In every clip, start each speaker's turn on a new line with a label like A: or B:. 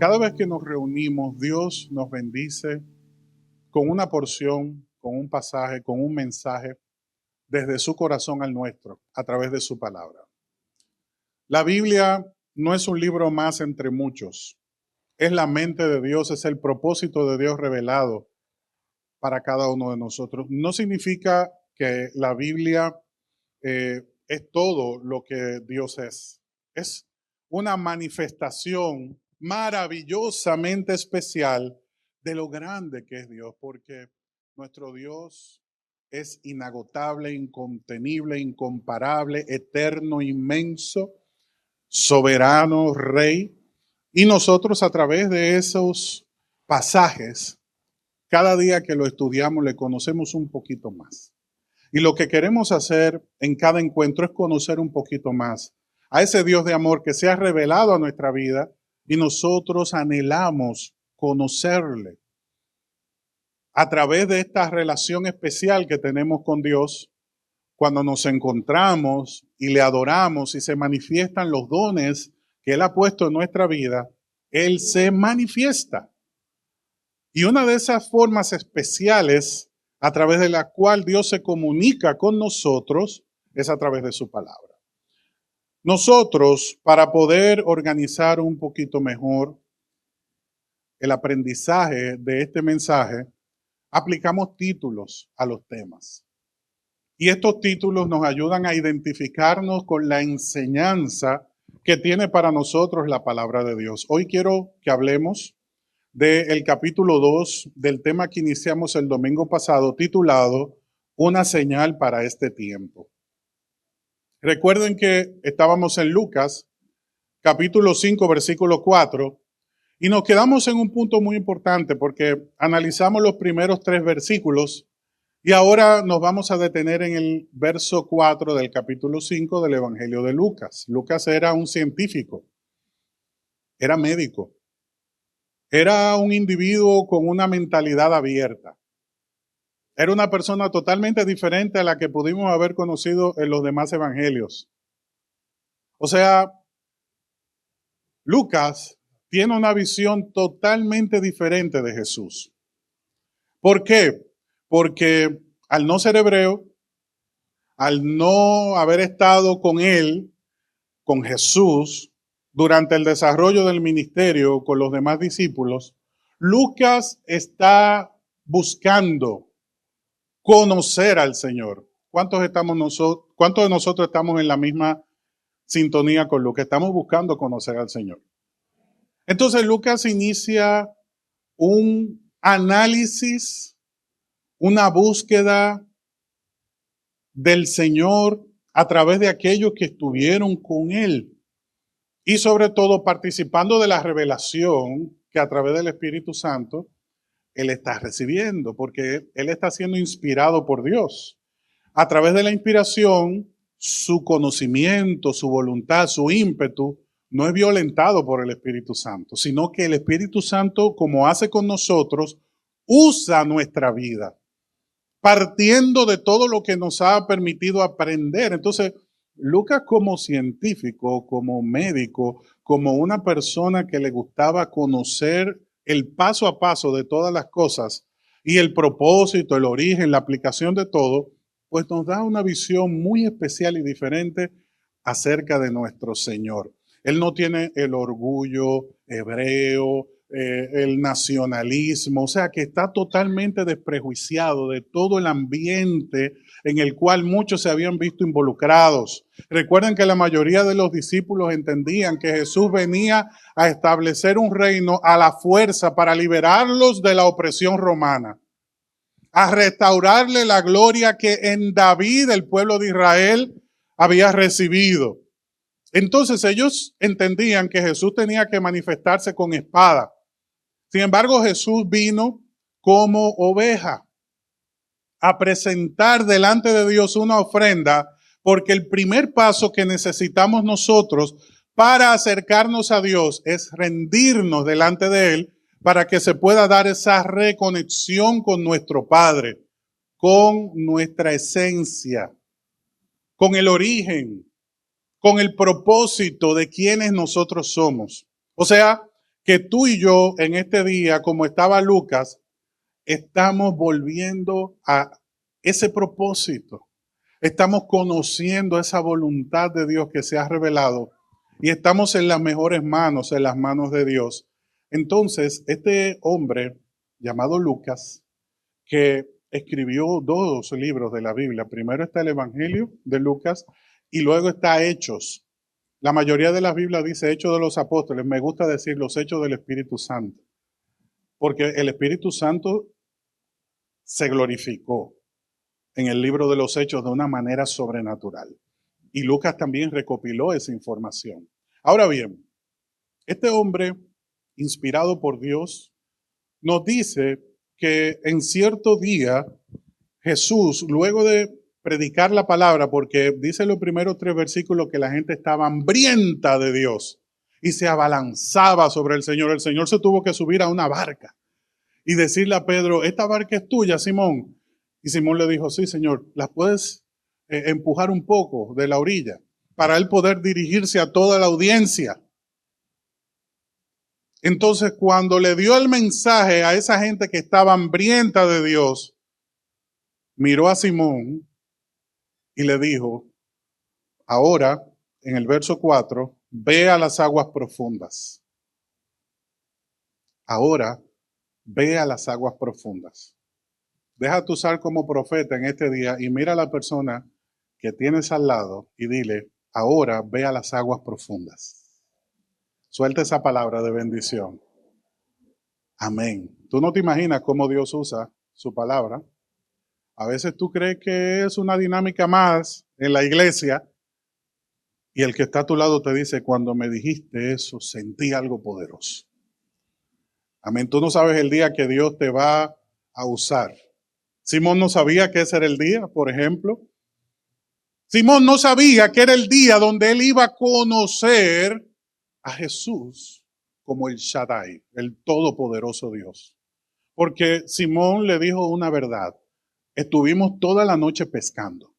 A: Cada vez que nos reunimos, Dios nos bendice con una porción, con un pasaje, con un mensaje desde su corazón al nuestro, a través de su palabra. La Biblia no es un libro más entre muchos. Es la mente de Dios, es el propósito de Dios revelado para cada uno de nosotros. No significa que la Biblia es todo lo que Dios es. Es una manifestación maravillosamente especial de lo grande que es Dios, porque nuestro Dios es inagotable, incontenible, incomparable, eterno, inmenso, soberano, rey. Y nosotros a través de esos pasajes, cada día que lo estudiamos, le conocemos un poquito más. Y lo que queremos hacer en cada encuentro es conocer un poquito más a ese Dios de amor que se ha revelado a nuestra vida y nosotros anhelamos conocerle. A través de esta relación especial que tenemos con Dios, cuando nos encontramos y le adoramos y se manifiestan los dones que Él ha puesto en nuestra vida, Él se manifiesta. Y una de esas formas especiales a través de la cual Dios se comunica con nosotros es a través de su palabra. Nosotros, para poder organizar un poquito mejor el aprendizaje de este mensaje, aplicamos títulos a los temas. Y estos títulos nos ayudan a identificarnos con la enseñanza que tiene para nosotros la palabra de Dios. Hoy quiero que hablemos del capítulo 2 del tema que iniciamos el domingo pasado, titulado Una señal para este tiempo. Recuerden que estábamos en Lucas, capítulo 5, versículo 4, y nos quedamos en un punto muy importante porque analizamos los primeros 3 versículos y ahora nos vamos a detener en el verso 4 del capítulo 5 del Evangelio de Lucas. Lucas era un científico, era médico. Era un individuo con una mentalidad abierta. Era una persona totalmente diferente a la que pudimos haber conocido en los demás evangelios. O sea, Lucas tiene una visión totalmente diferente de Jesús. ¿Por qué? Porque al no ser hebreo, al no haber estado con él, con Jesús, durante el desarrollo del ministerio con los demás discípulos, Lucas está buscando conocer al Señor. ¿Cuántos de nosotros estamos en la misma sintonía con Lucas? Estamos buscando conocer al Señor. Entonces Lucas inicia un análisis, una búsqueda del Señor a través de aquellos que estuvieron con Él. Y sobre todo participando de la revelación que a través del Espíritu Santo Él está recibiendo, porque Él está siendo inspirado por Dios. A través de la inspiración, su conocimiento, su voluntad, su ímpetu, no es violentado por el Espíritu Santo, sino que el Espíritu Santo, como hace con nosotros, usa nuestra vida, partiendo de todo lo que nos ha permitido aprender. Entonces, Lucas como científico, como médico, como una persona que le gustaba conocer el paso a paso de todas las cosas y el propósito, el origen, la aplicación de todo, pues nos da una visión muy especial y diferente acerca de nuestro Señor. Él no tiene el orgullo hebreo, el nacionalismo, o sea que está totalmente desprejuiciado de todo el ambiente en el cual muchos se habían visto involucrados. Recuerden que la mayoría de los discípulos entendían que Jesús venía a establecer un reino a la fuerza para liberarlos de la opresión romana, a restaurarle la gloria que en David, el pueblo de Israel, había recibido. Entonces ellos entendían que Jesús tenía que manifestarse con espada. Sin embargo, Jesús vino como oveja a presentar delante de Dios una ofrenda, porque el primer paso que necesitamos nosotros para acercarnos a Dios es rendirnos delante de Él para que se pueda dar esa reconexión con nuestro Padre, con nuestra esencia, con el origen, con el propósito de quienes nosotros somos. O sea, que tú y yo en este día, como estaba Lucas, estamos volviendo a ese propósito. Estamos conociendo esa voluntad de Dios que se ha revelado y estamos en las mejores manos, en las manos de Dios. Entonces, este hombre llamado Lucas, que escribió dos libros de la Biblia, primero está el Evangelio de Lucas y luego está Hechos. La mayoría de las Biblias dice Hechos de los Apóstoles, me gusta decir los Hechos del Espíritu Santo, porque el Espíritu Santo se glorificó en el libro de los Hechos de una manera sobrenatural. Y Lucas también recopiló esa información. Ahora bien, este hombre, inspirado por Dios, nos dice que en cierto día Jesús, luego de predicar la palabra, porque dice los primeros 3 versículos que la gente estaba hambrienta de Dios y se abalanzaba sobre el Señor se tuvo que subir a una barca y decirle a Pedro, esta barca es tuya, Simón. Y Simón le dijo, sí, Señor, ¿la puedes empujar un poco de la orilla para él poder dirigirse a toda la audiencia? Entonces, cuando le dio el mensaje a esa gente que estaba hambrienta de Dios, miró a Simón y le dijo, ahora, en el verso 4, ve a las aguas profundas. Ahora, ve a las aguas profundas. Deja tu sal como profeta en este día y mira a la persona que tienes al lado y dile, ahora ve a las aguas profundas. Suelta esa palabra de bendición. Amén. Tú no te imaginas cómo Dios usa su palabra. A veces tú crees que es una dinámica más en la iglesia y el que está a tu lado te dice, cuando me dijiste eso, sentí algo poderoso. Amén. Tú no sabes el día que Dios te va a usar. Simón no sabía que ese era el día, por ejemplo. Simón no sabía que era el día donde él iba a conocer a Jesús como el Shaddai, el todopoderoso Dios. Porque Simón le dijo una verdad. Estuvimos toda la noche pescando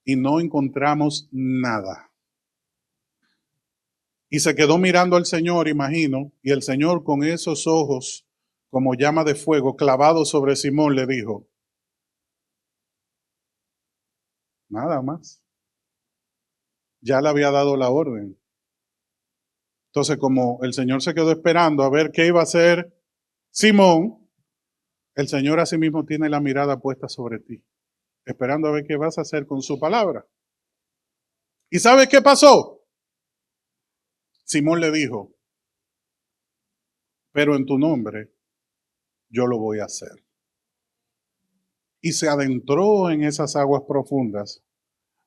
A: y no encontramos nada. Y se quedó mirando al Señor, imagino, y el Señor con esos ojos como llama de fuego clavados sobre Simón le dijo, nada más. Ya le había dado la orden. Entonces, como el Señor se quedó esperando a ver qué iba a hacer Simón, el Señor asimismo tiene la mirada puesta sobre ti, esperando a ver qué vas a hacer con su palabra. ¿Y sabes qué pasó? Simón le dijo, pero en tu nombre yo lo voy a hacer. Y se adentró en esas aguas profundas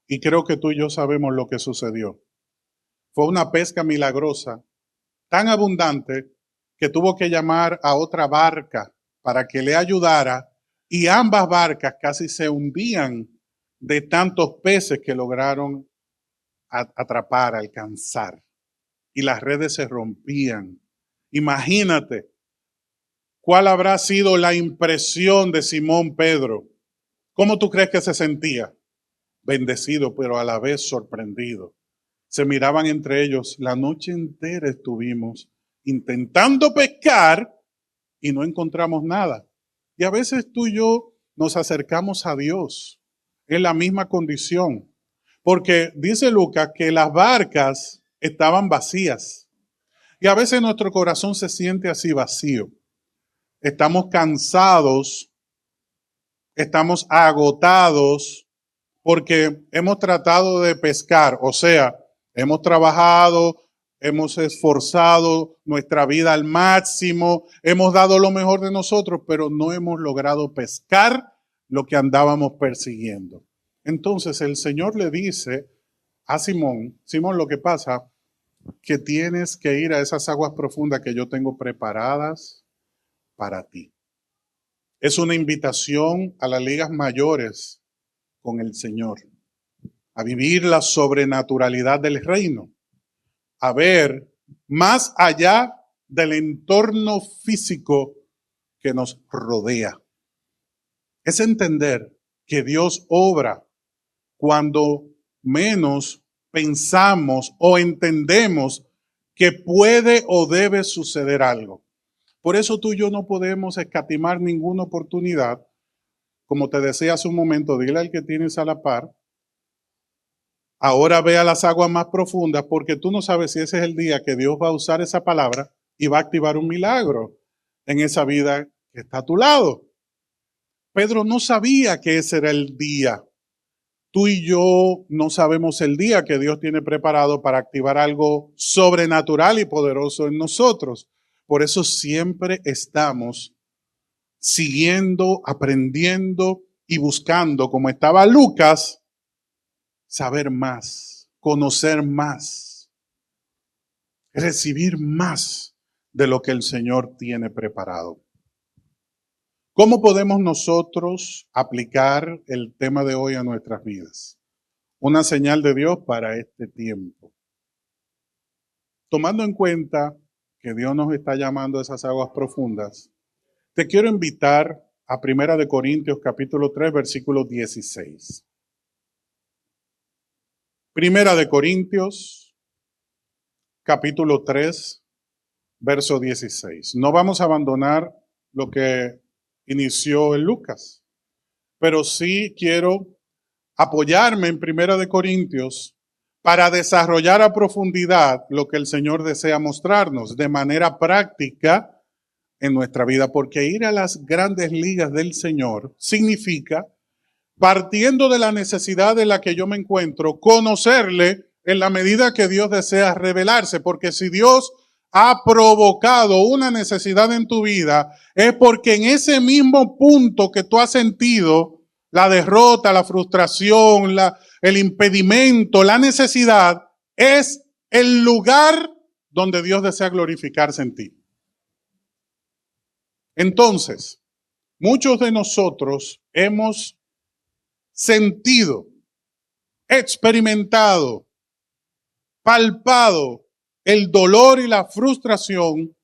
A: y creo que tú y yo sabemos lo que sucedió. Fue una pesca milagrosa, tan abundante que tuvo que llamar a otra barca para que le ayudara y ambas barcas casi se hundían de tantos peces que lograron atrapar, alcanzar. Y las redes se rompían. Imagínate cuál habrá sido la impresión de Simón Pedro. ¿Cómo tú crees que se sentía? Bendecido, pero a la vez sorprendido. Se miraban entre ellos. La noche entera estuvimos intentando pescar y no encontramos nada. Y a veces tú y yo nos acercamos a Dios en la misma condición. Porque dice Lucas que las barcas estaban vacías. Y a veces nuestro corazón se siente así vacío. Estamos cansados, estamos agotados porque hemos tratado de pescar, o sea, hemos trabajado, hemos esforzado nuestra vida al máximo, hemos dado lo mejor de nosotros, pero no hemos logrado pescar lo que andábamos persiguiendo. Entonces el Señor le dice a Simón, Simón, lo que pasa que tienes que ir a esas aguas profundas que yo tengo preparadas para ti. Es una invitación a las ligas mayores con el Señor, a vivir la sobrenaturalidad del reino, a ver más allá del entorno físico que nos rodea. Es entender que Dios obra cuando menos pensamos o entendemos que puede o debe suceder algo. Por eso tú y yo no podemos escatimar ninguna oportunidad. Como te decía hace un momento, dile al que tienes a la par, ahora ve a las aguas más profundas, porque tú no sabes si ese es el día que Dios va a usar esa palabra y va a activar un milagro en esa vida que está a tu lado. Pedro no sabía que ese era el día. Tú y yo no sabemos el día que Dios tiene preparado para activar algo sobrenatural y poderoso en nosotros. Por eso siempre estamos siguiendo, aprendiendo y buscando, como estaba Lucas, saber más, conocer más, recibir más de lo que el Señor tiene preparado. ¿Cómo podemos nosotros aplicar el tema de hoy a nuestras vidas? Una señal de Dios para este tiempo. Tomando en cuenta que Dios nos está llamando a esas aguas profundas, te quiero invitar a 1 Corintios capítulo 3, versículo 16. 1 Corintios capítulo 3, verso 16. No vamos a abandonar lo que inició en Lucas, pero sí quiero apoyarme en 1 Corintios para desarrollar a profundidad lo que el Señor desea mostrarnos de manera práctica en nuestra vida, porque ir a las grandes ligas del Señor significa, partiendo de la necesidad en la que yo me encuentro, conocerle en la medida que Dios desea revelarse, porque si Dios ha provocado una necesidad en tu vida, es porque en ese mismo punto que tú has sentido la derrota, la frustración, el impedimento, la necesidad, es el lugar donde Dios desea glorificarse en ti. Entonces, muchos de nosotros hemos sentido, experimentado, palpado el dolor y la frustración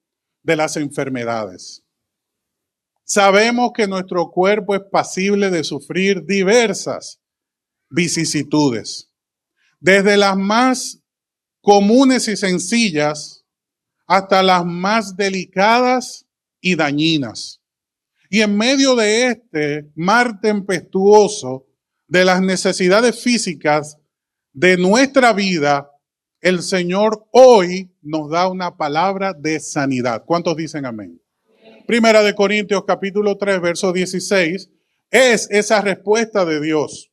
A: de las enfermedades. Sabemos que nuestro cuerpo es pasible de sufrir diversas vicisitudes, desde las más comunes y sencillas hasta las más delicadas y dañinas. Y en medio de este mar tempestuoso de las necesidades físicas de nuestra vida, el Señor hoy nos da una palabra de sanidad. ¿Cuántos dicen amén? 1 Corintios capítulo 3, verso 16, es esa respuesta de Dios,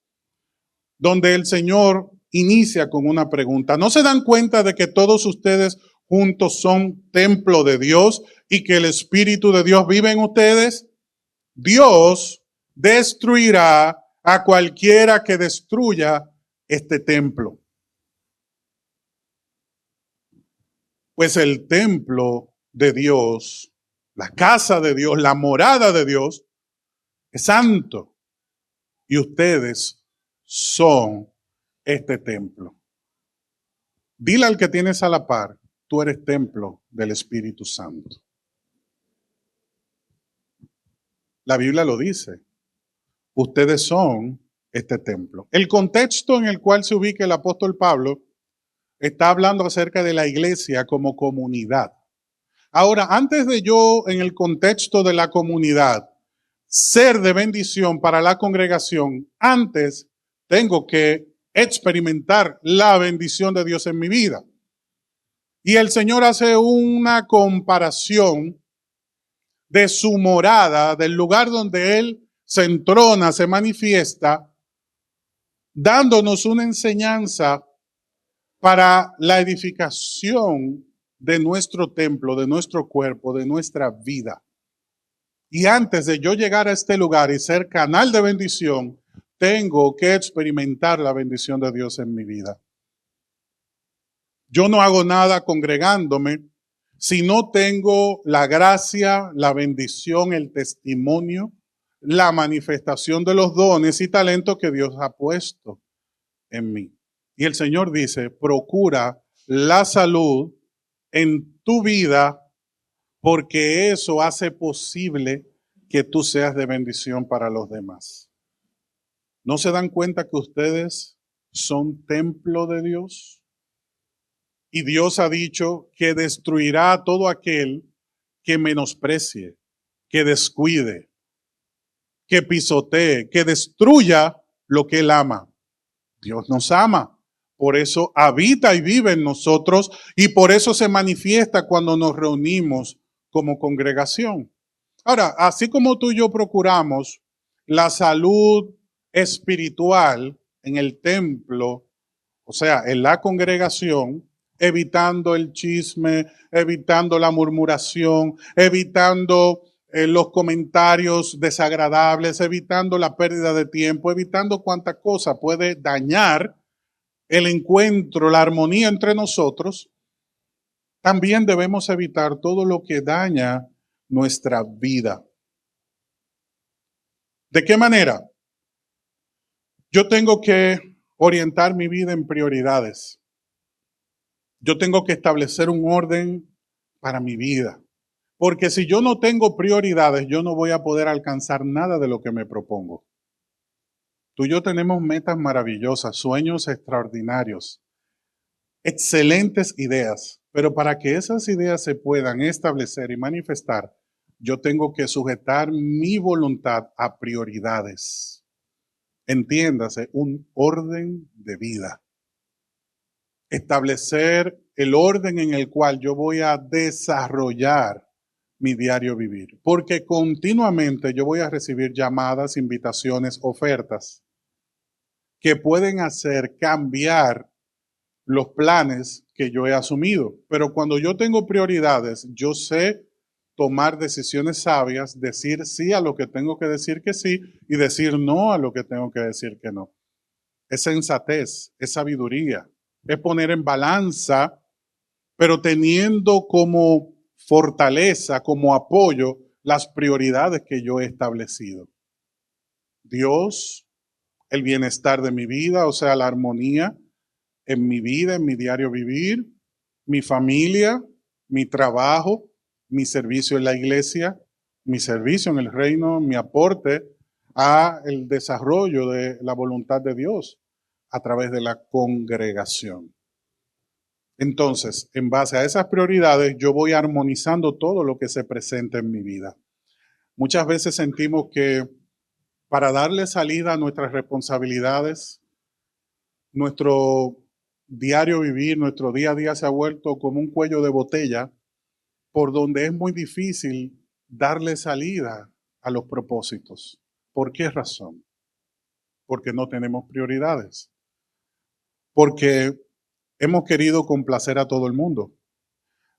A: donde el Señor inicia con una pregunta. ¿No se dan cuenta de que todos ustedes juntos son templo de Dios y que el Espíritu de Dios vive en ustedes? Dios destruirá a cualquiera que destruya este templo. Pues el templo de Dios, la casa de Dios, la morada de Dios, es santo. Y ustedes son este templo. Dile al que tienes a la par, tú eres templo del Espíritu Santo. La Biblia lo dice. Ustedes son este templo. El contexto en el cual se ubica el apóstol Pablo está hablando acerca de la iglesia como comunidad. Ahora, antes de yo, en el contexto de la comunidad, ser de bendición para la congregación, antes tengo que experimentar la bendición de Dios en mi vida. Y el Señor hace una comparación de su morada, del lugar donde Él se entrona, se manifiesta, dándonos una enseñanza para la edificación de nuestro templo, de nuestro cuerpo, de nuestra vida. Y antes de yo llegar a este lugar y ser canal de bendición, tengo que experimentar la bendición de Dios en mi vida. Yo no hago nada congregándome si no tengo la gracia, la bendición, el testimonio, la manifestación de los dones y talentos que Dios ha puesto en mí. Y el Señor dice, procura la salud en tu vida porque eso hace posible que tú seas de bendición para los demás. ¿No se dan cuenta que ustedes son templo de Dios? Y Dios ha dicho que destruirá a todo aquel que menosprecie, que descuide, que pisotee, que destruya lo que Él ama. Dios nos ama. Por eso habita y vive en nosotros y por eso se manifiesta cuando nos reunimos como congregación. Ahora, así como tú y yo procuramos la salud espiritual en el templo, o sea, en la congregación, evitando el chisme, evitando la murmuración, evitando los comentarios desagradables, evitando la pérdida de tiempo, evitando cuánta cosa puede dañar el encuentro, la armonía entre nosotros. También debemos evitar todo lo que daña nuestra vida. ¿De qué manera? Yo tengo que orientar mi vida en prioridades. Yo tengo que establecer un orden para mi vida. Porque si yo no tengo prioridades, yo no voy a poder alcanzar nada de lo que me propongo. Tú y yo tenemos metas maravillosas, sueños extraordinarios, excelentes ideas, pero para que esas ideas se puedan establecer y manifestar, yo tengo que sujetar mi voluntad a prioridades. Entiéndase, un orden de vida. Establecer el orden en el cual yo voy a desarrollar mi diario vivir, porque continuamente yo voy a recibir llamadas, invitaciones, ofertas que pueden hacer cambiar los planes que yo he asumido. Pero cuando yo tengo prioridades, yo sé tomar decisiones sabias, decir sí a lo que tengo que decir que sí y decir no a lo que tengo que decir que no. Es sensatez, es sabiduría, es poner en balanza, pero teniendo como fortaleza, como apoyo, las prioridades que yo he establecido. Dios, el bienestar de mi vida, o sea, la armonía en mi vida, en mi diario vivir, mi familia, mi trabajo, mi servicio en la iglesia, mi servicio en el reino, mi aporte a el desarrollo de la voluntad de Dios a través de la congregación. Entonces, en base a esas prioridades, yo voy armonizando todo lo que se presenta en mi vida. Muchas veces sentimos que para darle salida a nuestras responsabilidades, nuestro diario vivir, nuestro día a día se ha vuelto como un cuello de botella por donde es muy difícil darle salida a los propósitos. ¿Por qué razón? Porque no tenemos prioridades. Porque hemos querido complacer a todo el mundo.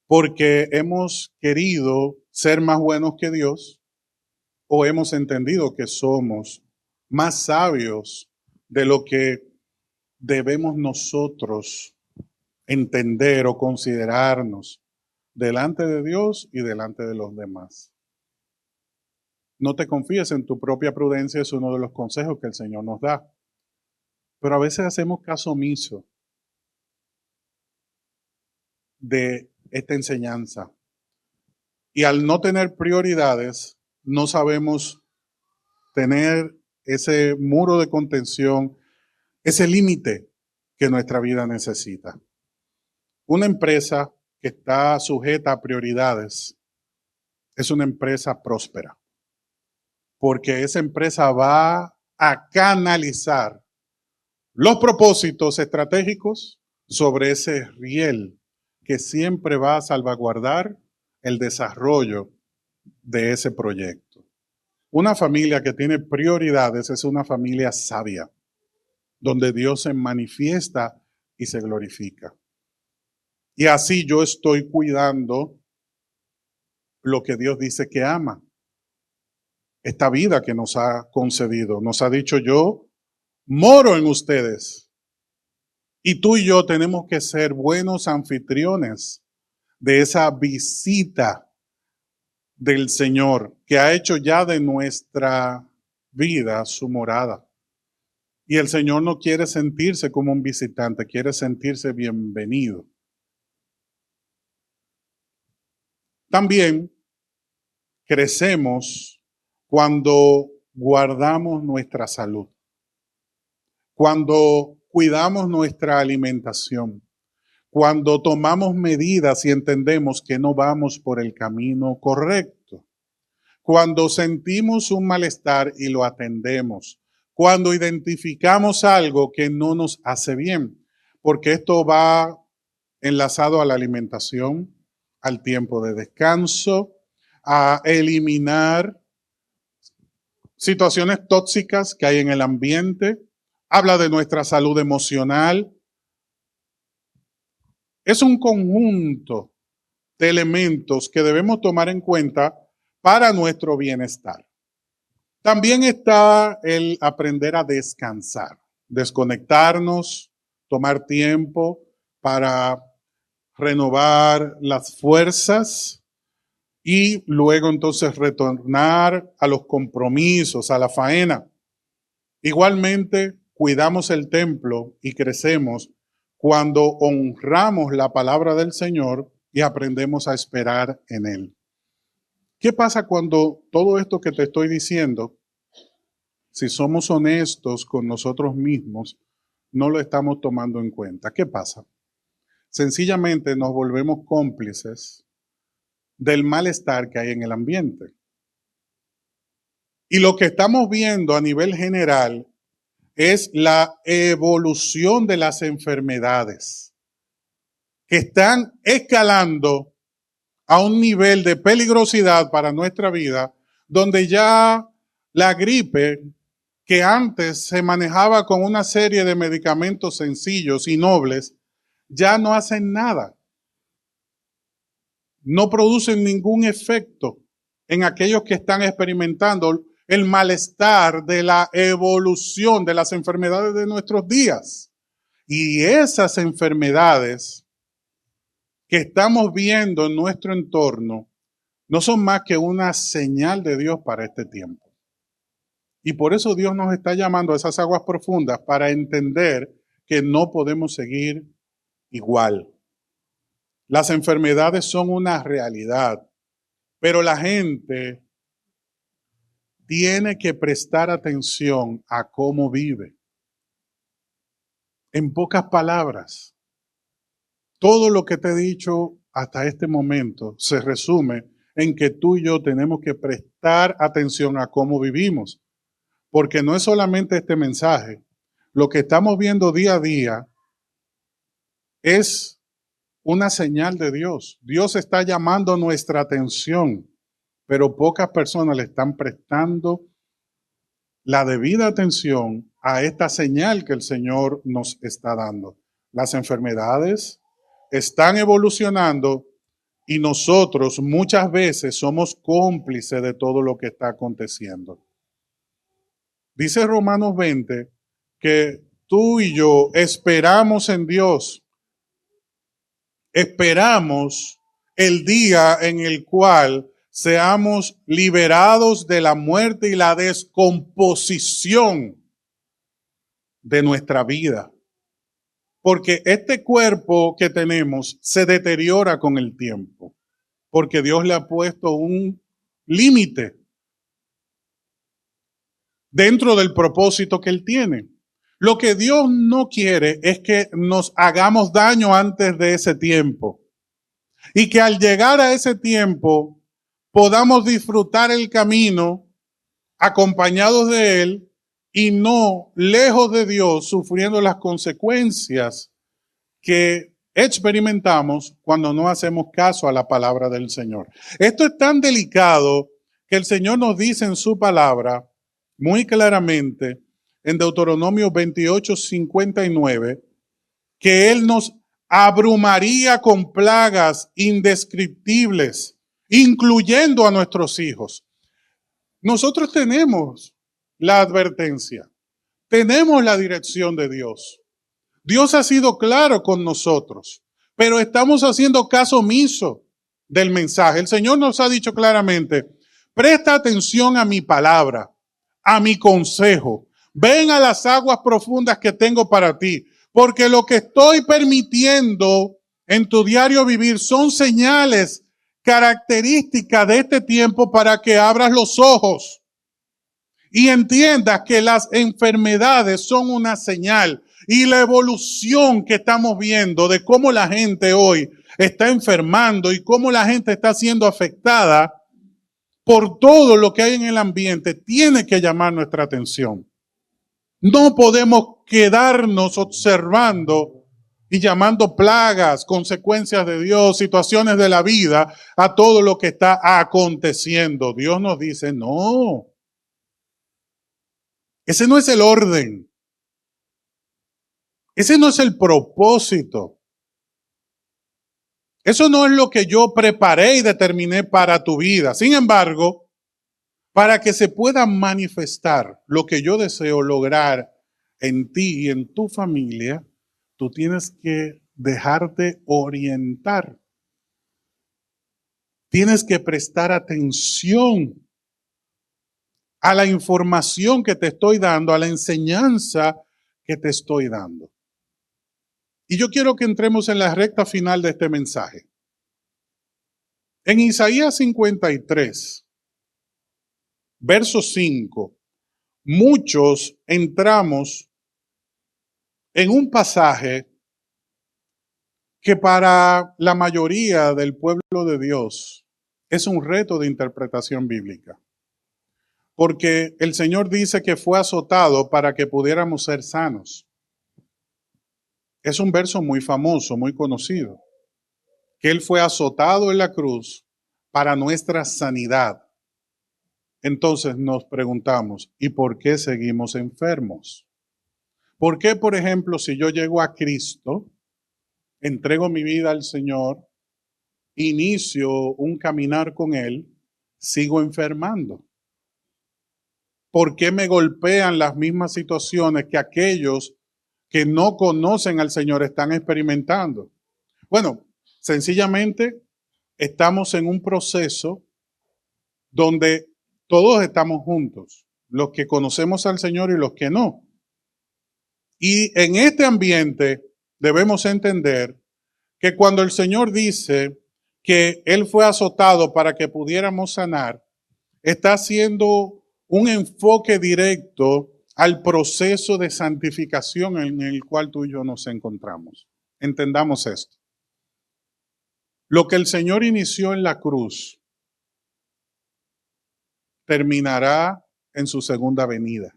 A: Porque hemos querido ser más buenos que Dios o hemos entendido que somos más sabios de lo que debemos nosotros entender o considerarnos delante de Dios y delante de los demás. No te confíes en tu propia prudencia, es uno de los consejos que el Señor nos da. Pero a veces hacemos caso omiso de esta enseñanza. Y al no tener prioridades, no sabemos tener ese muro de contención, ese límite que nuestra vida necesita. Una empresa que está sujeta a prioridades es una empresa próspera, porque esa empresa va a canalizar los propósitos estratégicos sobre ese riel que siempre va a salvaguardar el desarrollo de ese proyecto. Una familia que tiene prioridades es una familia sabia, donde Dios se manifiesta y se glorifica. Y así yo estoy cuidando lo que Dios dice que ama. Esta vida que nos ha concedido. Nos ha dicho: yo moro en ustedes. Y tú y yo tenemos que ser buenos anfitriones de esa visita del Señor que ha hecho ya de nuestra vida su morada. Y el Señor no quiere sentirse como un visitante, quiere sentirse bienvenido. También crecemos cuando guardamos nuestra salud, cuando cuidamos nuestra alimentación, cuando tomamos medidas y entendemos que no vamos por el camino correcto, cuando sentimos un malestar y lo atendemos, cuando identificamos algo que no nos hace bien, porque esto va enlazado a la alimentación, al tiempo de descanso, a eliminar situaciones tóxicas que hay en el ambiente, habla de nuestra salud emocional. Es un conjunto de elementos que debemos tomar en cuenta para nuestro bienestar. También está el aprender a descansar, desconectarnos, tomar tiempo para renovar las fuerzas y luego entonces retornar a los compromisos, a la faena. Igualmente, cuidamos el templo y crecemos cuando honramos la palabra del Señor y aprendemos a esperar en Él. ¿Qué pasa cuando todo esto que te estoy diciendo, si somos honestos con nosotros mismos, no lo estamos tomando en cuenta? ¿Qué pasa? Sencillamente nos volvemos cómplices del malestar que hay en el ambiente. Y lo que estamos viendo a nivel general es la evolución de las enfermedades que están escalando a un nivel de peligrosidad para nuestra vida, donde ya la gripe, que antes se manejaba con una serie de medicamentos sencillos y nobles, ya no hacen nada. No producen ningún efecto en aquellos que están experimentando el malestar de la evolución de las enfermedades de nuestros días. Y esas enfermedades que estamos viendo en nuestro entorno no son más que una señal de Dios para este tiempo. Y por eso Dios nos está llamando a esas aguas profundas para entender que no podemos seguir igual. Las enfermedades son una realidad, pero la gente tiene que prestar atención a cómo vive. En pocas palabras, todo lo que te he dicho hasta este momento se resume en que tú y yo tenemos que prestar atención a cómo vivimos, porque no es solamente este mensaje. Lo que estamos viendo día a día es una señal de Dios. Dios está llamando nuestra atención, pero pocas personas le están prestando la debida atención a esta señal que el Señor nos está dando. Las enfermedades están evolucionando y nosotros muchas veces somos cómplices de todo lo que está aconteciendo. Dice Romanos 20 que tú y yo esperamos en Dios. Esperamos el día en el cual seamos liberados de la muerte y la descomposición de nuestra vida. Porque este cuerpo que tenemos se deteriora con el tiempo, porque Dios le ha puesto un límite dentro del propósito que Él tiene. Lo que Dios no quiere es que nos hagamos daño antes de ese tiempo y que al llegar a ese tiempo podamos disfrutar el camino acompañados de Él y no lejos de Dios, sufriendo las consecuencias que experimentamos cuando no hacemos caso a la palabra del Señor. Esto es tan delicado que el Señor nos dice en su palabra muy claramente en Deuteronomio 28:59 que Él nos abrumaría con plagas indescriptibles, incluyendo a nuestros hijos. Nosotros tenemos la advertencia, tenemos la dirección de Dios. Dios ha sido claro con nosotros, pero estamos haciendo caso omiso del mensaje. El Señor nos ha dicho claramente, presta atención a mi palabra, a mi consejo. Ven a las aguas profundas que tengo para ti, porque lo que estoy permitiendo en tu diario vivir son señales características de este tiempo para que abras los ojos y entiendas que las enfermedades son una señal y la evolución que estamos viendo de cómo la gente hoy está enfermando y cómo la gente está siendo afectada por todo lo que hay en el ambiente tiene que llamar nuestra atención. No podemos quedarnos observando y llamando plagas, consecuencias de Dios, situaciones de la vida a todo lo que está aconteciendo. Dios nos dice, no, ese no es el orden. Ese no es el propósito. Eso no es lo que yo preparé y determiné para tu vida. Sin embargo, para que se pueda manifestar lo que yo deseo lograr en ti y en tu familia, tú tienes que dejarte orientar. Tienes que prestar atención a la información que te estoy dando, a la enseñanza que te estoy dando. Y yo quiero que entremos en la recta final de este mensaje. En Isaías 53, verso 5, muchos entramos en un pasaje que para la mayoría del pueblo de Dios es un reto de interpretación bíblica. Porque el Señor dice que fue azotado para que pudiéramos ser sanos. Es un verso muy famoso, muy conocido. Que Él fue azotado en la cruz para nuestra sanidad. Entonces nos preguntamos, ¿y por qué seguimos enfermos? ¿Por qué, por ejemplo, si yo llego a Cristo, entrego mi vida al Señor, inicio un caminar con Él, sigo enfermando? ¿Por qué me golpean las mismas situaciones que aquellos que no conocen al Señor están experimentando? Bueno, sencillamente estamos en un proceso donde todos estamos juntos, los que conocemos al Señor y los que no. Y en este ambiente debemos entender que cuando el Señor dice que Él fue azotado para que pudiéramos sanar, está haciendo un enfoque directo al proceso de santificación en el cual tú y yo nos encontramos. Entendamos esto. Lo que el Señor inició en la cruz terminará en su segunda venida.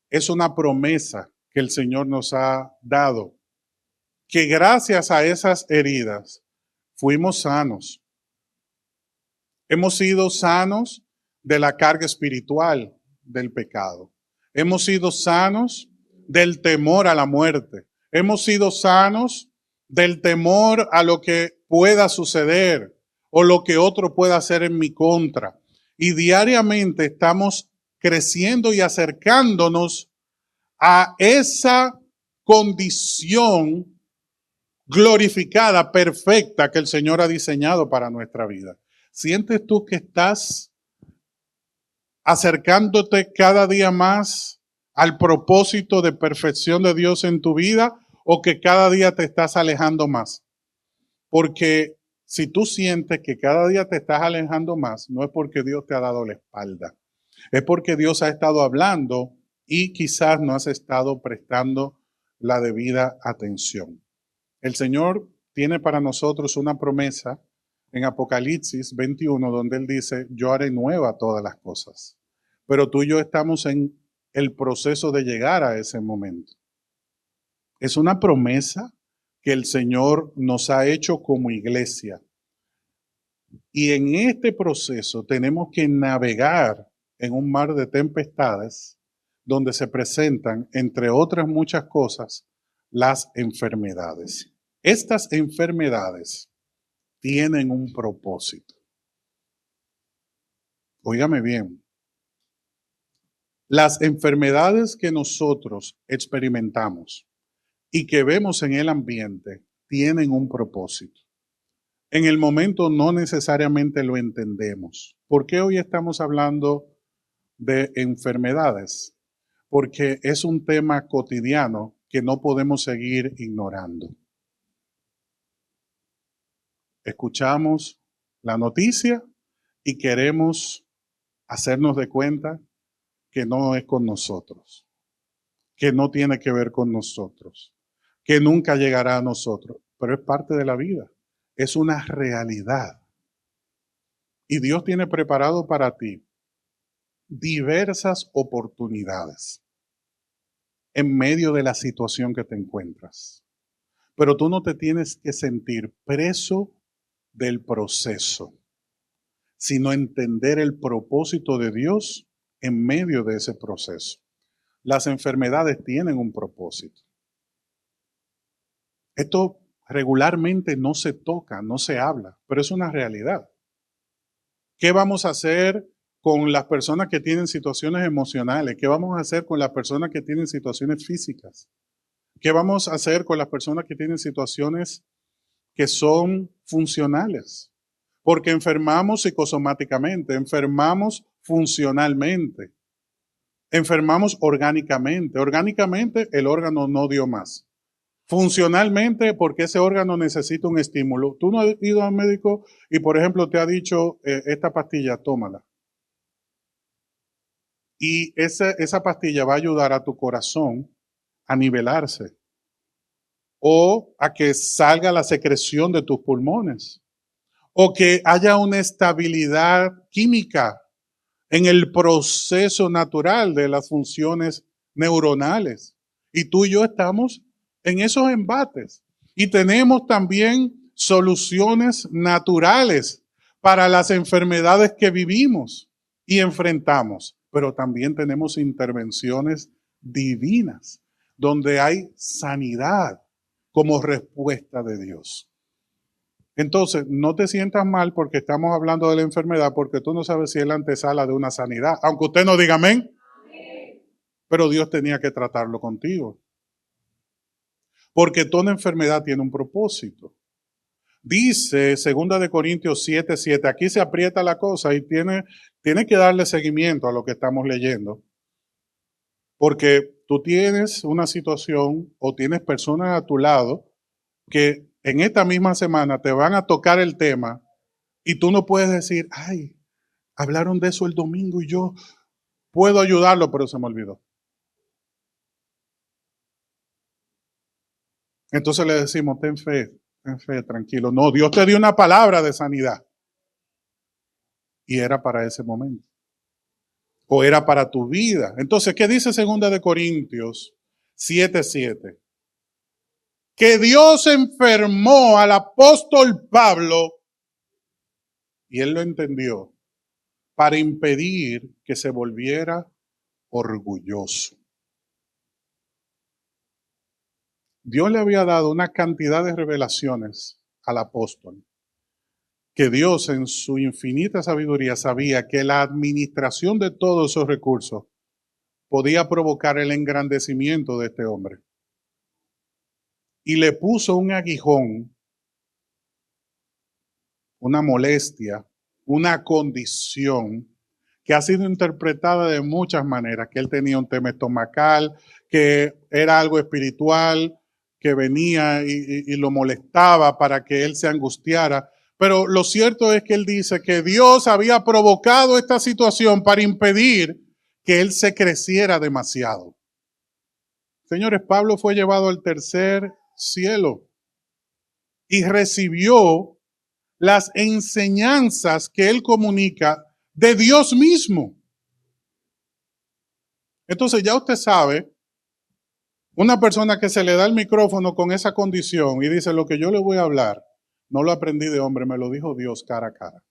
A: Es una promesa que el Señor nos ha dado, que gracias a esas heridas fuimos sanos. Hemos sido sanos de la carga espiritual del pecado. Hemos sido sanos del temor a la muerte. Hemos sido sanos del temor a lo que pueda suceder o lo que otro pueda hacer en mi contra. Y diariamente estamos creciendo y acercándonos a esa condición glorificada, perfecta que el Señor ha diseñado para nuestra vida. ¿Sientes tú que estás acercándote cada día más al propósito de perfección de Dios en tu vida o que cada día te estás alejando más? Porque si tú sientes que cada día te estás alejando más, no es porque Dios te ha dado la espalda, es porque Dios ha estado hablando y quizás no has estado prestando la debida atención. El Señor tiene para nosotros una promesa en Apocalipsis 21, donde Él dice, yo haré nueva todas las cosas. Pero tú y yo estamos en el proceso de llegar a ese momento. Es una promesa que el Señor nos ha hecho como iglesia. Y en este proceso tenemos que navegar en un mar de tempestades donde se presentan, entre otras muchas cosas, las enfermedades. Estas enfermedades tienen un propósito. Óigame bien. Las enfermedades que nosotros experimentamos y que vemos en el ambiente tienen un propósito. En el momento no necesariamente lo entendemos. ¿Por qué hoy estamos hablando de enfermedades? Porque es un tema cotidiano que no podemos seguir ignorando. Escuchamos la noticia y queremos hacernos de cuenta que no es con nosotros, que no tiene que ver con nosotros, que nunca llegará a nosotros, pero es parte de la vida, es una realidad. Y Dios tiene preparado para ti diversas oportunidades en medio de la situación que te encuentras. Pero tú no te tienes que sentir preso del proceso, sino entender el propósito de Dios en medio de ese proceso. Las enfermedades tienen un propósito. Esto regularmente no se toca, no se habla, pero es una realidad. ¿Qué vamos a hacer con las personas que tienen situaciones emocionales? ¿Qué vamos a hacer con las personas que tienen situaciones físicas? ¿Qué vamos a hacer con las personas que tienen situaciones que son funcionales? Porque enfermamos psicosomáticamente, enfermamos funcionalmente, enfermamos orgánicamente. Orgánicamente el órgano no dio más. Funcionalmente, porque ese órgano necesita un estímulo. Tú no has ido al médico y, por ejemplo, te ha dicho, esta pastilla, tómala. Y esa pastilla va a ayudar a tu corazón a nivelarse o a que salga la secreción de tus pulmones o que haya una estabilidad química en el proceso natural de las funciones neuronales. Y tú y yo estamos en esos embates. Y tenemos también soluciones naturales para las enfermedades que vivimos y enfrentamos. Pero también tenemos intervenciones divinas, donde hay sanidad como respuesta de Dios. Entonces, no te sientas mal porque estamos hablando de la enfermedad, porque tú no sabes si es la antesala de una sanidad. Aunque usted no diga amén, pero Dios tenía que tratarlo contigo. Porque toda enfermedad tiene un propósito. Dice 2 de Corintios 7:7, aquí se aprieta la cosa y tiene que darle seguimiento a lo que estamos leyendo. Porque tú tienes una situación o tienes personas a tu lado que en esta misma semana te van a tocar el tema y tú no puedes decir, ay, hablaron de eso el domingo y yo puedo ayudarlo, pero se me olvidó. Entonces le decimos, ten fe, tranquilo. No, Dios te dio una palabra de sanidad. Y era para ese momento. O era para tu vida. Entonces, ¿qué dice 2 de Corintios 7:7? Que Dios enfermó al apóstol Pablo, y él lo entendió, para impedir que se volviera orgulloso. Dios le había dado una cantidad de revelaciones al apóstol, que Dios en su infinita sabiduría sabía que la administración de todos esos recursos podía provocar el engrandecimiento de este hombre. Y le puso un aguijón, una molestia, una condición que ha sido interpretada de muchas maneras, que él tenía un tema estomacal, que era algo espiritual, que venía y lo molestaba para que él se angustiara. Pero lo cierto es que él dice que Dios había provocado esta situación para impedir que él se creciera demasiado. Señores, Pablo fue llevado al tercer cielo y recibió las enseñanzas que él comunica de Dios mismo. Entonces ya usted sabe, una persona que se le da el micrófono con esa condición y dice, lo que yo le voy a hablar, no lo aprendí de hombre, me lo dijo Dios cara a cara.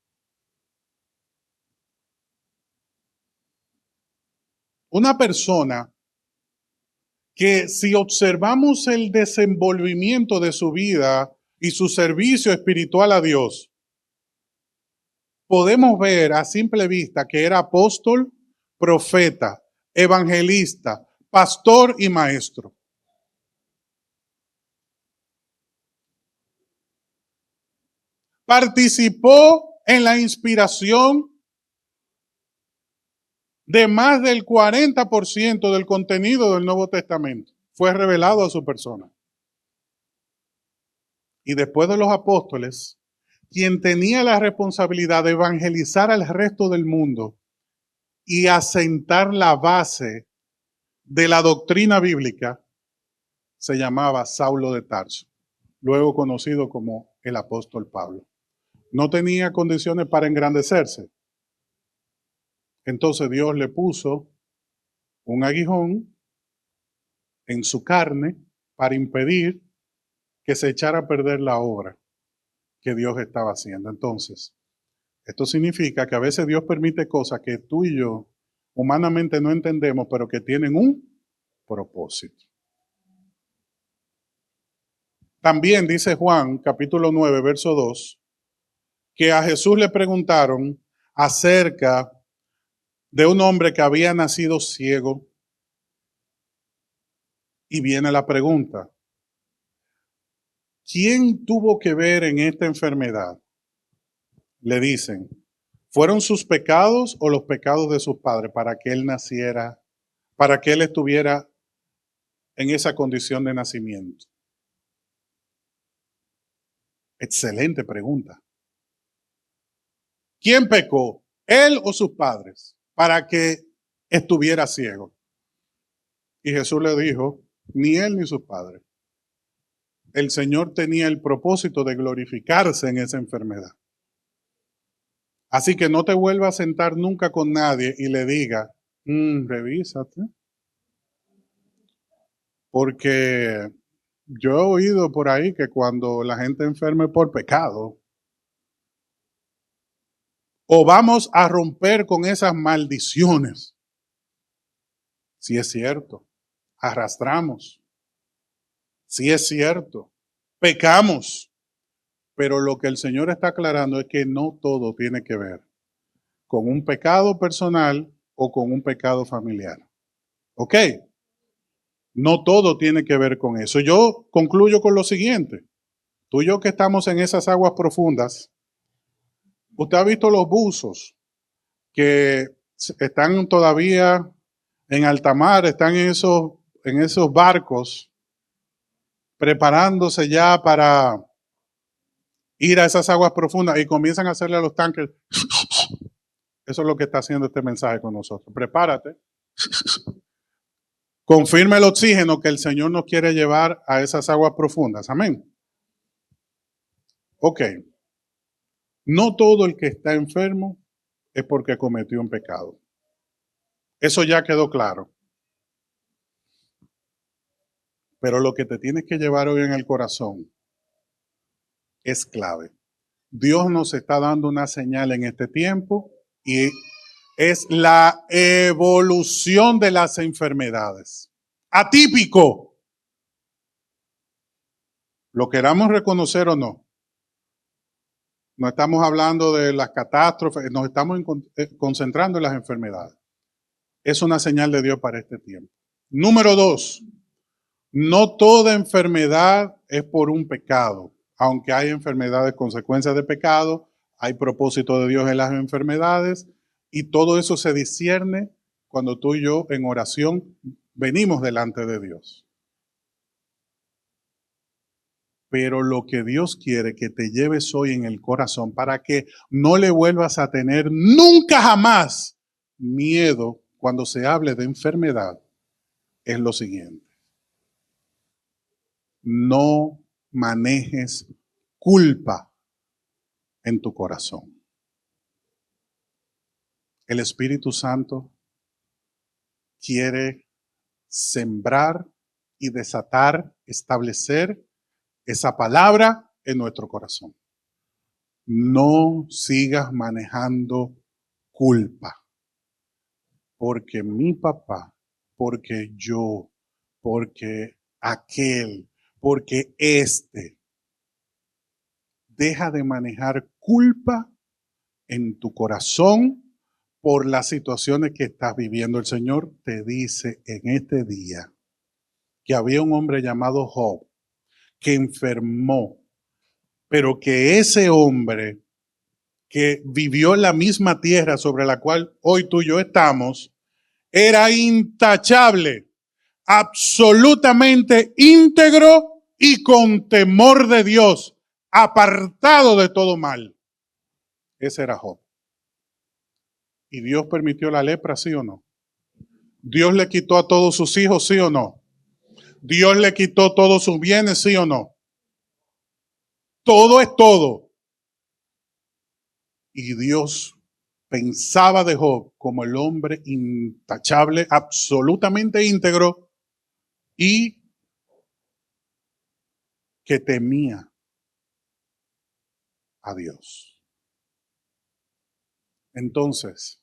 A: Una persona que si observamos el desenvolvimiento de su vida y su servicio espiritual a Dios, podemos ver a simple vista que era apóstol, profeta, evangelista, pastor y maestro. Participó en la inspiración de más del 40% del contenido del Nuevo Testamento. Fue revelado a su persona. Y después de los apóstoles, quien tenía la responsabilidad de evangelizar al resto del mundo y asentar la base de la doctrina bíblica, se llamaba Saulo de Tarso, luego conocido como el apóstol Pablo. No tenía condiciones para engrandecerse. Entonces Dios le puso un aguijón en su carne para impedir que se echara a perder la obra que Dios estaba haciendo. Entonces, esto significa que a veces Dios permite cosas que tú y yo humanamente no entendemos, pero que tienen un propósito. También dice Juan, capítulo 9, verso 2, que a Jesús le preguntaron acerca de un hombre que había nacido ciego. Y viene la pregunta, ¿quién tuvo que ver en esta enfermedad? Le dicen, ¿fueron sus pecados o los pecados de sus padres para que él naciera, para que él estuviera en esa condición de nacimiento? Excelente pregunta. ¿Quién pecó? ¿Él o sus padres? Para que estuviera ciego. Y Jesús le dijo, ni él ni sus padres. El Señor tenía el propósito de glorificarse en esa enfermedad. Así que no te vuelvas a sentar nunca con nadie y le diga, revísate. Porque yo he oído por ahí que cuando la gente enferme por pecado, o vamos a romper con esas maldiciones. Si es cierto, arrastramos. Si es cierto, pecamos. Pero lo que el Señor está aclarando es que no todo tiene que ver con un pecado personal o con un pecado familiar. ¿Ok? No todo tiene que ver con eso. Yo concluyo con lo siguiente. Tú y yo que estamos en esas aguas profundas, usted ha visto los buzos que están todavía en alta mar, están en esos barcos preparándose ya para ir a esas aguas profundas y comienzan a hacerle a los tanques. Eso es lo que está haciendo este mensaje con nosotros. Prepárate. Confirma el oxígeno que el Señor nos quiere llevar a esas aguas profundas. Amén. Ok. No todo el que está enfermo es porque cometió un pecado. Eso ya quedó claro. Pero lo que te tienes que llevar hoy en el corazón es clave. Dios nos está dando una señal en este tiempo y es la evolución de las enfermedades. Atípico. Lo queramos reconocer o no. No estamos hablando de las catástrofes, nos estamos concentrando en las enfermedades. Es una señal de Dios para este tiempo. Número 2, no toda enfermedad es por un pecado. Aunque hay enfermedades consecuencias de pecado, hay propósito de Dios en las enfermedades y todo eso se discierne cuando tú y yo en oración venimos delante de Dios. Pero lo que Dios quiere que te lleves hoy en el corazón para que no le vuelvas a tener nunca jamás miedo cuando se hable de enfermedad es lo siguiente. No manejes culpa en tu corazón. El Espíritu Santo quiere sembrar y desatar, establecer esa palabra en nuestro corazón. No sigas manejando culpa. Porque mi papá, porque yo, porque aquel, porque este. Deja de manejar culpa en tu corazón por las situaciones que estás viviendo. El Señor te dice en este día que había un hombre llamado Job que enfermó, pero que ese hombre que vivió en la misma tierra sobre la cual hoy tú y yo estamos, era intachable, absolutamente íntegro y con temor de Dios, apartado de todo mal. Ese era Job. ¿Y Dios permitió la lepra, sí o no? ¿Dios le quitó a todos sus hijos, sí o no? ¿Dios le quitó todos sus bienes, sí o no? Todo es todo. Y Dios pensaba de Job como el hombre intachable, absolutamente íntegro y que temía a Dios. Entonces,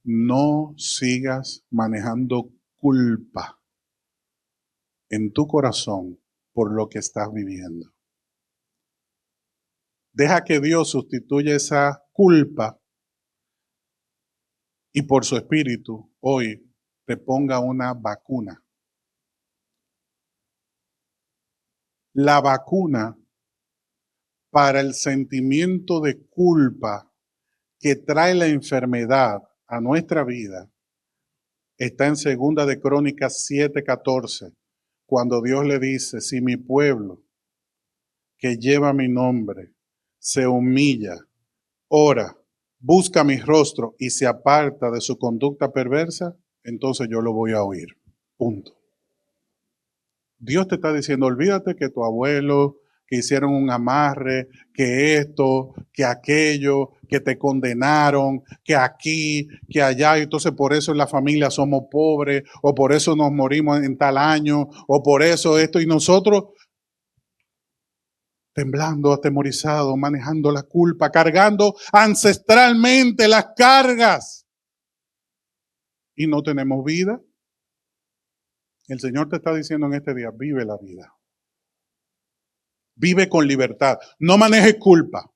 A: no sigas manejando culpa en tu corazón por lo que estás viviendo. Deja que Dios sustituya esa culpa y por su espíritu hoy te ponga una vacuna. La vacuna para el sentimiento de culpa que trae la enfermedad a nuestra vida está en 2 de Crónicas 7:14, cuando Dios le dice, si mi pueblo que lleva mi nombre se humilla, ora, busca mi rostro y se aparta de su conducta perversa, entonces yo lo voy a oír. Punto. Dios te está diciendo, olvídate que tu abuelo, que hicieron un amarre, que esto, que aquello, que te condenaron, que aquí, que allá, y entonces por eso en la familia somos pobres, o por eso nos morimos en tal año, o por eso esto, y nosotros temblando, atemorizados, manejando la culpa, cargando ancestralmente las cargas, y no tenemos vida. El Señor te está diciendo en este día, vive la vida. Vive con libertad. No manejes culpa.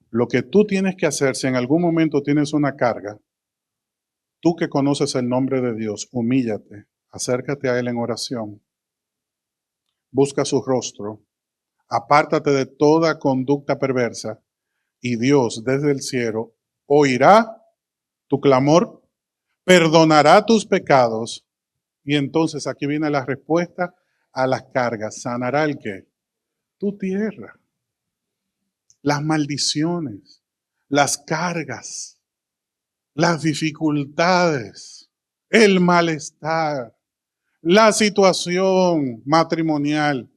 A: Lo que tú tienes que hacer, si en algún momento tienes una carga, tú que conoces el nombre de Dios, humíllate, acércate a Él en oración, busca su rostro, apártate de toda conducta perversa y Dios desde el cielo oirá tu clamor, perdonará tus pecados y entonces aquí viene la respuesta a las cargas. ¿Sanará el qué? Tu tierra. Las maldiciones, las cargas, las dificultades, el malestar, la situación matrimonial.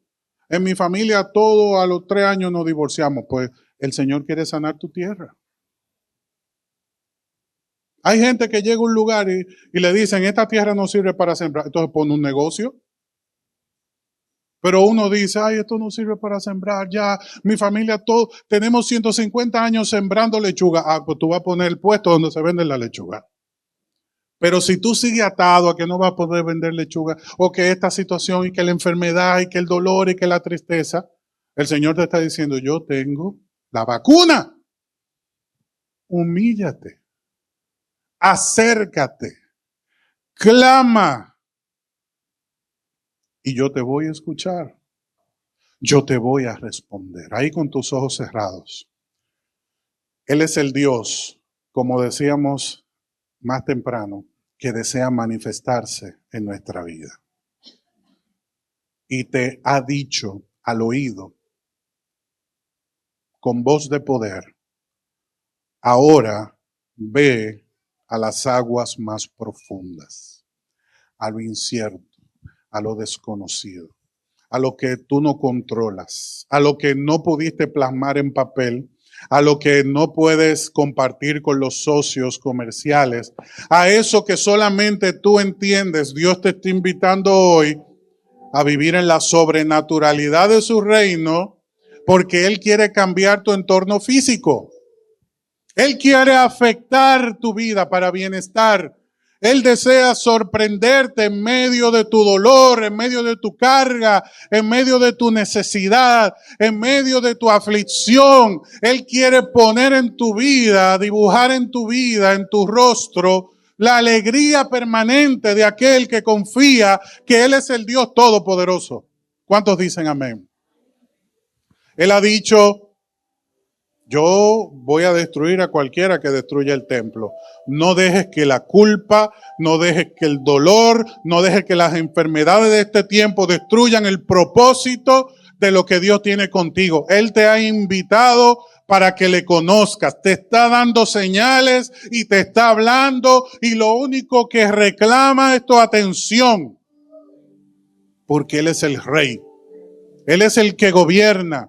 A: En mi familia todos a los 3 años nos divorciamos, pues el Señor quiere sanar tu tierra. Hay gente que llega a un lugar y le dicen, esta tierra no sirve para sembrar, entonces pone un negocio. Pero uno dice, ay, esto no sirve para sembrar, ya, mi familia, todo, tenemos 150 años sembrando lechuga. Ah, pues tú vas a poner el puesto donde se vende la lechuga. Pero si tú sigues atado a que no vas a poder vender lechuga, o que esta situación, y que la enfermedad, y que el dolor, y que la tristeza, el Señor te está diciendo, yo tengo la vacuna. Humíllate, acércate, clama, y yo te voy a escuchar. Yo te voy a responder. Ahí con tus ojos cerrados. Él es el Dios, como decíamos más temprano, que desea manifestarse en nuestra vida. Y te ha dicho al oído, con voz de poder, ahora ve a las aguas más profundas, a lo incierto, a lo desconocido, a lo que tú no controlas, a lo que no pudiste plasmar en papel, a lo que no puedes compartir con los socios comerciales, a eso que solamente tú entiendes. Dios te está invitando hoy a vivir en la sobrenaturalidad de su reino, porque Él quiere cambiar tu entorno físico. Él quiere afectar tu vida para bienestar. Él desea sorprenderte en medio de tu dolor, en medio de tu carga, en medio de tu necesidad, en medio de tu aflicción. Él quiere poner en tu vida, dibujar en tu vida, en tu rostro, la alegría permanente de aquel que confía que Él es el Dios Todopoderoso. ¿Cuántos dicen amén? Él ha dicho, yo voy a destruir a cualquiera que destruya el templo. No dejes que la culpa, no dejes que el dolor, no dejes que las enfermedades de este tiempo destruyan el propósito de lo que Dios tiene contigo. Él te ha invitado para que le conozcas. Te está dando señales y te está hablando y lo único que reclama es tu atención. Porque Él es el Rey. Él es el que gobierna.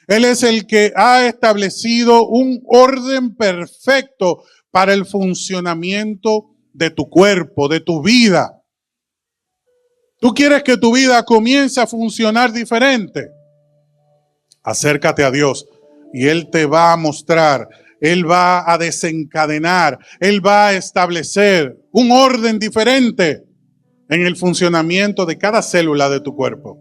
A: Él es el que ha establecido un orden perfecto para el funcionamiento de tu cuerpo, de tu vida. ¿Tú quieres que tu vida comience a funcionar diferente? Acércate a Dios y Él te va a mostrar, Él va a desencadenar, Él va a establecer un orden diferente en el funcionamiento de cada célula de tu cuerpo.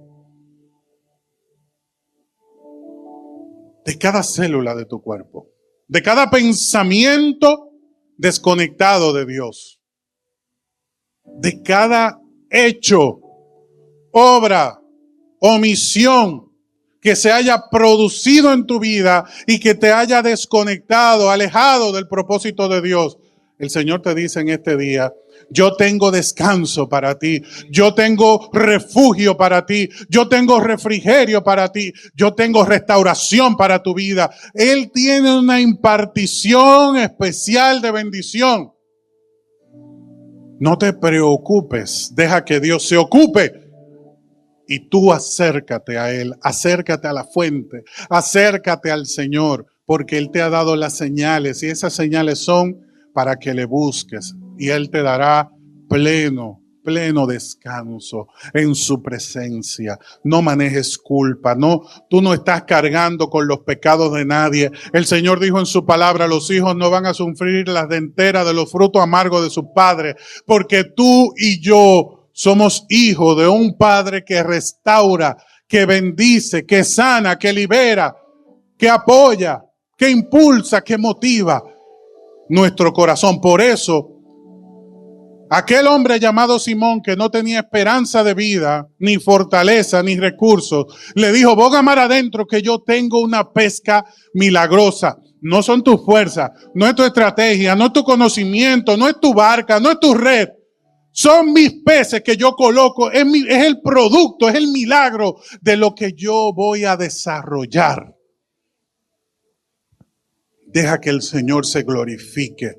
A: De cada célula de tu cuerpo. De cada pensamiento desconectado de Dios. De cada hecho, obra, omisión que se haya producido en tu vida y que te haya desconectado, alejado del propósito de Dios. El Señor te dice en este día, yo tengo descanso para ti, yo tengo refugio para ti, yo tengo refrigerio para ti, yo tengo restauración para tu vida. Él tiene una impartición especial de bendición. No te preocupes, deja que Dios se ocupe. Y tú acércate a Él, acércate a la fuente, acércate al Señor, porque Él te ha dado las señales y esas señales son para que le busques y Él te dará pleno descanso en su presencia. No manejes culpa, tú no estás cargando con los pecados de nadie. El Señor dijo en su palabra, los hijos no van a sufrir las denteras de los frutos amargos de sus padres, porque tú y yo somos hijos de un Padre que restaura, que bendice, que sana, que libera, que apoya, que impulsa, que motiva nuestro corazón. Por eso, aquel hombre llamado Simón, que no tenía esperanza de vida, ni fortaleza, ni recursos, le dijo, boga mar adentro que yo tengo una pesca milagrosa. No son tus fuerzas, no es tu estrategia, no es tu conocimiento, no es tu barca, no es tu red. Son mis peces que yo coloco, es el producto, es el milagro de lo que yo voy a desarrollar. Deja que el Señor se glorifique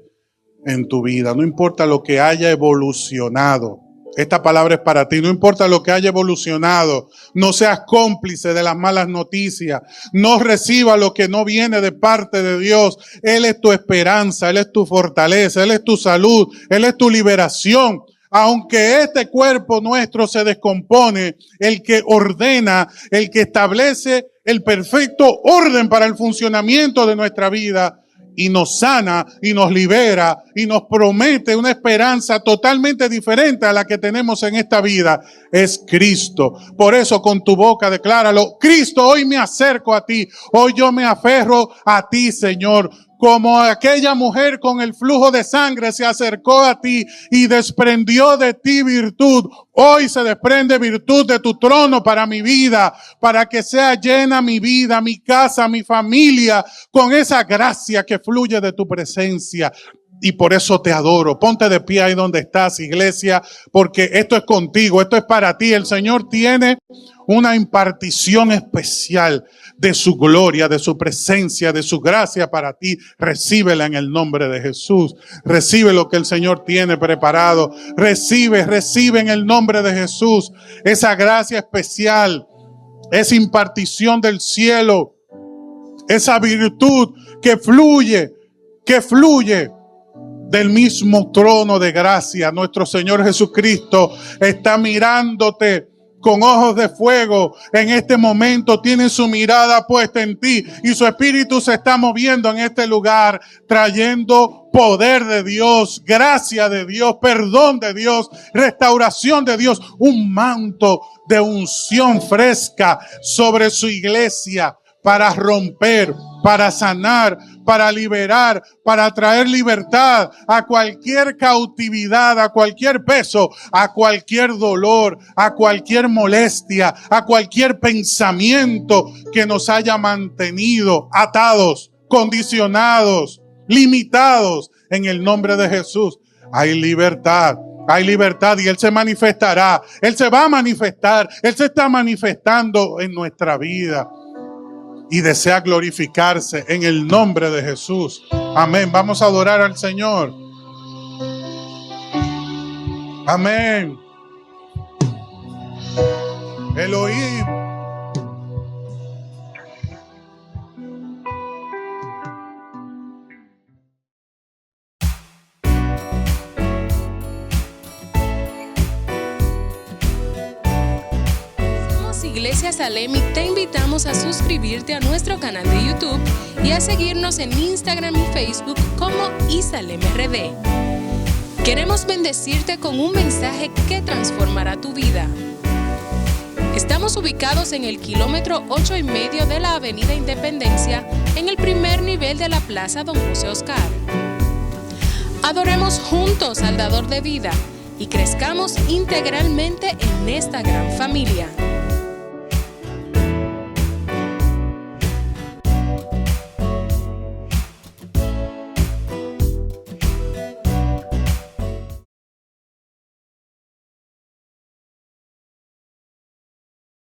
A: en tu vida. No importa lo que haya evolucionado. Esta palabra es para ti. No importa lo que haya evolucionado. No seas cómplice de las malas noticias. No reciba lo que no viene de parte de Dios. Él es tu esperanza, Él es tu fortaleza, Él es tu salud, Él es tu liberación. Aunque este cuerpo nuestro se descompone, el que ordena, el que establece el perfecto orden para el funcionamiento de nuestra vida y nos sana y nos libera y nos promete una esperanza totalmente diferente a la que tenemos en esta vida, es Cristo. Por eso con tu boca decláralo, Cristo, hoy me acerco a ti, hoy yo me aferro a ti, Señor. Como aquella mujer con el flujo de sangre se acercó a ti y desprendió de ti virtud. Hoy se desprende virtud de tu trono para mi vida, para que sea llena mi vida, mi casa, mi familia, con esa gracia que fluye de tu presencia. Y por eso te adoro. Ponte de pie ahí donde estás, iglesia, porque esto es contigo, esto es para ti. El Señor tiene una impartición especial de su gloria, de su presencia, de su gracia para ti. Recíbela en el nombre de Jesús. Recibe lo que el Señor tiene preparado. Recibe en el nombre de Jesús esa gracia especial, esa impartición del cielo, esa virtud que fluye del mismo trono de gracia. Nuestro Señor Jesucristo está mirándote con ojos de fuego. En este momento tiene su mirada puesta en ti y su espíritu se está moviendo en este lugar, trayendo poder de Dios, gracia de Dios, perdón de Dios, restauración de Dios, un manto de unción fresca sobre su iglesia para romper, para sanar, para liberar, para traer libertad a cualquier cautividad, a cualquier peso, a cualquier dolor, a cualquier molestia, a cualquier pensamiento que nos haya mantenido atados, condicionados, limitados. En el nombre de Jesús hay libertad. Hay libertad y Él se manifestará. Él se va a manifestar. Él se está manifestando en nuestra vida. y desea glorificarse en el nombre de Jesús. Amén. Vamos a adorar al Señor. Amén. Elohim.
B: Somos Iglesia Salem y te invitamos a suscribirte a nuestro canal de YouTube y a seguirnos en Instagram y Facebook como ISalemRD. Queremos bendecirte con un mensaje que transformará tu vida. Estamos ubicados en el kilómetro 8,5 de la Avenida Independencia, en el primer nivel de la Plaza Don José Oscar. Adoremos juntos al Dador de Vida y crezcamos integralmente en esta gran familia.